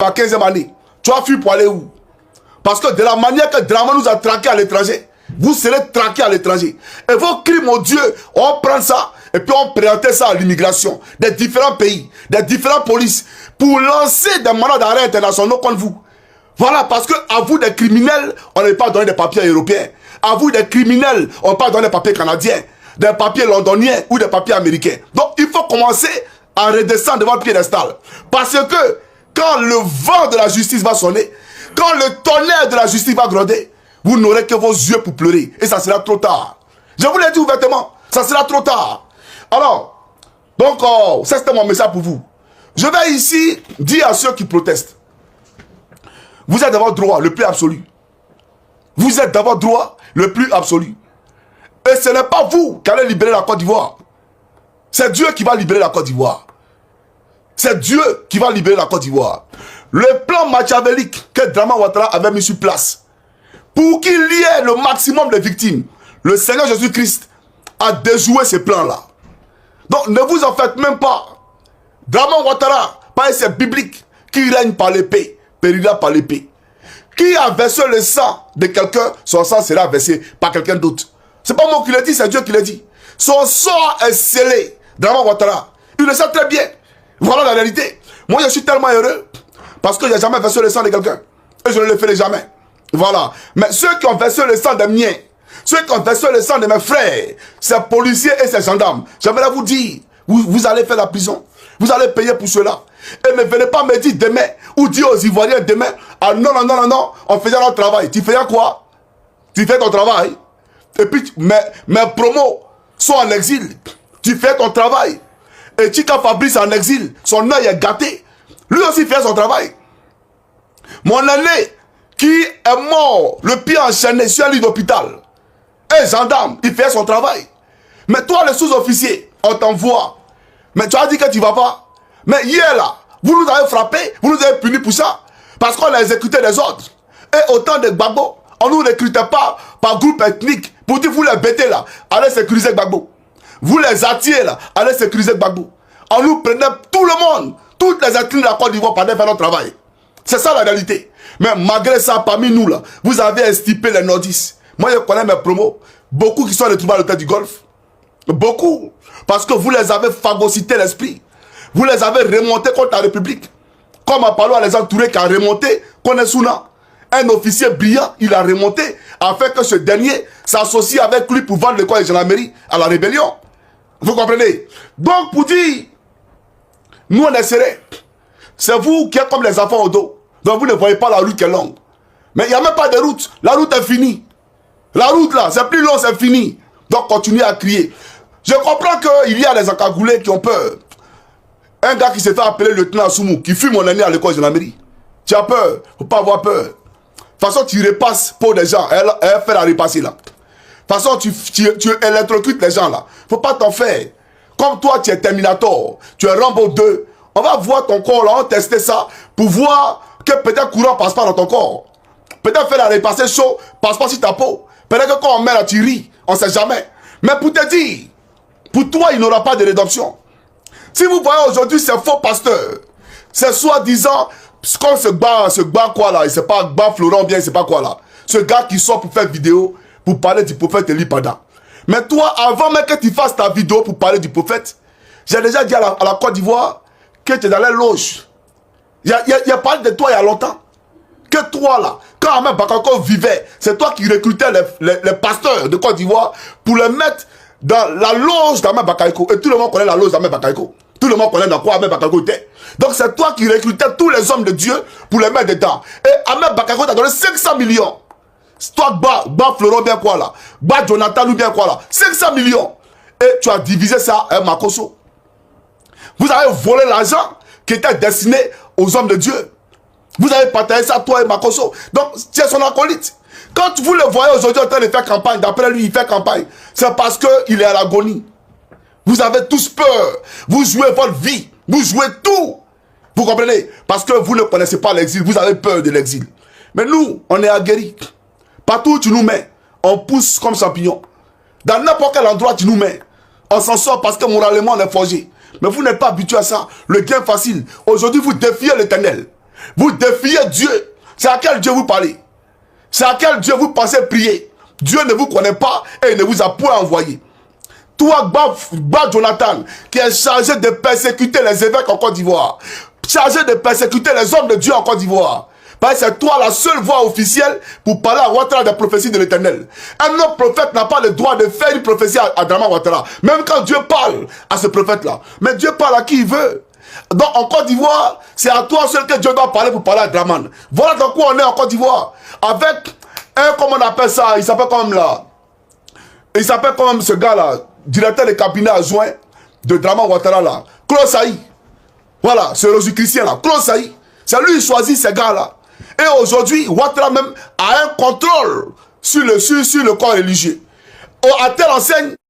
ma 15e année. Tu as fui pour aller où? Parce que de la manière que Draman nous a traqués à l'étranger, vous serez traqués à l'étranger. Et vos crimes, mon Dieu, on prend ça et puis on présente ça à l'immigration des différents pays, des différentes polices, pour lancer des mandats d'arrêt internationaux contre vous. Voilà, parce que à vous des criminels, on n'est pas donné des papiers européens. À vous des criminels, on n'est pas donné des papiers canadiens, des papiers londoniens ou des papiers américains. Donc il faut commencer à redescendre devant le piédestal. Parce que quand le vent de la justice va sonner, quand le tonnerre de la justice va gronder, vous n'aurez que vos yeux pour pleurer. Et ça sera trop tard. Je vous l'ai dit ouvertement, ça sera trop tard. Alors, donc, ça c'était mon message pour vous. Je vais ici dire à ceux qui protestent, vous êtes dans votre droit le plus absolu. Vous êtes dans votre droit le plus absolu. Et ce n'est pas vous qui allez libérer la Côte d'Ivoire. C'est Dieu qui va libérer la Côte d'Ivoire. C'est Dieu qui va libérer la Côte d'Ivoire. Le plan machiavélique que Draman Ouattara avait mis sur place, pour qu'il y ait le maximum de victimes, le Seigneur Jésus-Christ a déjoué ce plan-là. Donc ne vous en faites même pas. Draman Ouattara, par c'est biblique, qui règne par l'épée, périra par l'épée. Qui a versé le sang de quelqu'un, son sang sera versé par quelqu'un d'autre. C'est pas moi qui l'ai dit, c'est Dieu qui l'a dit. Son sort est scellé. Draman Ouattara, il le sait très bien. Voilà la réalité. Moi, je suis tellement heureux parce que je n'ai jamais versé le sang de quelqu'un. Et je ne le ferai jamais. Voilà. Mais ceux qui ont versé le sang des miens, ceux qui ont versé le sang de mes frères, ces policiers et ces gendarmes, j'aimerais vous dire, vous allez faire la prison. Vous allez payer pour cela. Et ne venez pas me dire demain, ou dire aux Ivoiriens demain, ah non, non, non, non, non, on faisait notre travail. Tu faisais quoi? Tu fais ton travail. Et puis, mes promos sont en exil. Tu fais ton travail. Et Chika Fabrice en exil, son œil est gâté. Lui aussi fait son travail. Mon aîné, qui est mort, le pied enchaîné sur un lit d'hôpital, un gendarme, il fait son travail. Mais toi, le sous-officier, on t'envoie. Mais tu as dit que tu ne vas pas. Mais hier là, vous nous avez frappé, vous nous avez punis pour ça. Parce qu'on a exécuté des ordres. Et autant de Gbagbo, on ne nous recrutait pas par groupe ethnique pour dire vous les bêtez là, allez sécuriser Gbagbo. Vous les attirez là, allez sécuriser Gbagbo. On nous prenait tout le monde, toutes les ethnies de la Côte d'Ivoire pour aller faire notre travail. C'est ça la réalité. Mais malgré ça, parmi nous là, vous avez estipé les nordistes. Moi je connais mes promos, beaucoup qui sont retrouvés à l'hôtel du Golfe. Beaucoup. Parce que vous les avez phagocyté l'esprit. Vous les avez remontés contre la République. Comme Apollo a les entourés qui a remonté contre Souna. Un officier brillant, il a remonté afin que ce dernier s'associe avec lui pour vendre le corps de gendarmerie à la rébellion. Vous comprenez? Donc pour dire, nous on est serrés. C'est vous qui êtes comme les enfants au dos. Donc vous ne voyez pas la route qui est longue. Mais il n'y a même pas de route. La route est finie. La route là, c'est plus long, c'est fini. Donc continuez à crier. Je comprends qu'il y a des encagoulés qui ont peur. Un gars qui s'est fait appeler lieutenant Soumou, qui fut mon ami à l'école de la mairie. Tu as peur, il ne faut pas avoir peur. De toute façon, tu repasses pour des gens. Elle fait la repasser là. De toute façon, tu électrocutes les gens là. Il ne faut pas t'en faire. Comme toi, tu es Terminator, tu es Rambo 2. On va voir ton corps là, on va tester ça pour voir que peut-être courant passe pas dans ton corps. Peut-être faire la repasser chaud, passe pas sur ta peau. Peut-être que quand on met là, tu ris. On ne sait jamais. Mais pour te dire, pour toi, il n'aura pas de rédemption. Si vous voyez aujourd'hui ces faux pasteurs, c'est soi-disant, comme ce gars quoi là, il sait pas, gars Florent bien, il sait pas quoi là. Ce gars qui sort pour faire vidéo, pour parler du prophète Eli Pada. Mais toi, avant même que tu fasses ta vidéo pour parler du prophète, j'ai déjà dit à la Côte d'Ivoire que tu es dans les loges. Il y a parlé de toi il y a longtemps. Que toi là, quand Ahmed Bakayoko vivait, c'est toi qui recrutais les pasteurs de Côte d'Ivoire pour les mettre dans la loge d'Ahmed Bakayoko. Et tout le monde connaît la loge d'Ahmed Bakayoko. Tout le monde connaît dans quoi Ahmed Bakayoko était. Donc c'est toi qui recrutais tous les hommes de Dieu pour les mettre dedans. Et Ahmed Bakayoko t'a donné 500 millions. Toi, Ba Florent bien quoi là. Ba Jonathan ou bien quoi là. 500 millions. Et tu as divisé ça à Makoso. Vous avez volé l'argent qui était destiné aux hommes de Dieu. Vous avez partagé ça, toi et Makoso. Donc, tu es son acolyte. Quand vous le voyez aujourd'hui en train de faire campagne, d'après lui, il fait campagne, c'est parce qu'il est à l'agonie. Vous avez tous peur. Vous jouez votre vie. Vous jouez tout. Vous comprenez? Parce que vous ne connaissez pas l'exil. Vous avez peur de l'exil. Mais nous, on est aguerris. Partout où tu nous mets, on pousse comme champignon. Dans n'importe quel endroit tu nous mets, on s'en sort parce que moralement on est forgé. Mais vous n'êtes pas habitué à ça. Le gain facile. Aujourd'hui, vous défiez l'Éternel. Vous défiez Dieu. C'est à quel Dieu vous parlez? C'est à quel Dieu vous pensez prier? Dieu ne vous connaît pas et il ne vous a point envoyé. Toi, Ba Jonathan, qui est chargé de persécuter les évêques en Côte d'Ivoire, chargé de persécuter les hommes de Dieu en Côte d'Ivoire. Parce que c'est toi la seule voix officielle pour parler à Ouattara des prophéties de l'Éternel. Un autre prophète n'a pas le droit de faire une prophétie à Draman Ouattara. Même quand Dieu parle à ce prophète-là. Mais Dieu parle à qui il veut. Donc en Côte d'Ivoire, c'est à toi seul que Dieu doit parler pour parler à Draman. Voilà dans quoi on est en Côte d'Ivoire. Avec un, comment on appelle ça, il s'appelle comme là. Il s'appelle comme ce gars-là, directeur de cabinet adjoint de Draman Ouattara là. Claude Saï. Voilà, c'est Rosu Christian là. Claude Saï. C'est lui qui choisit ces gars-là. Et aujourd'hui, Ouattara même a un contrôle sur le corps religieux. À telle enseigne,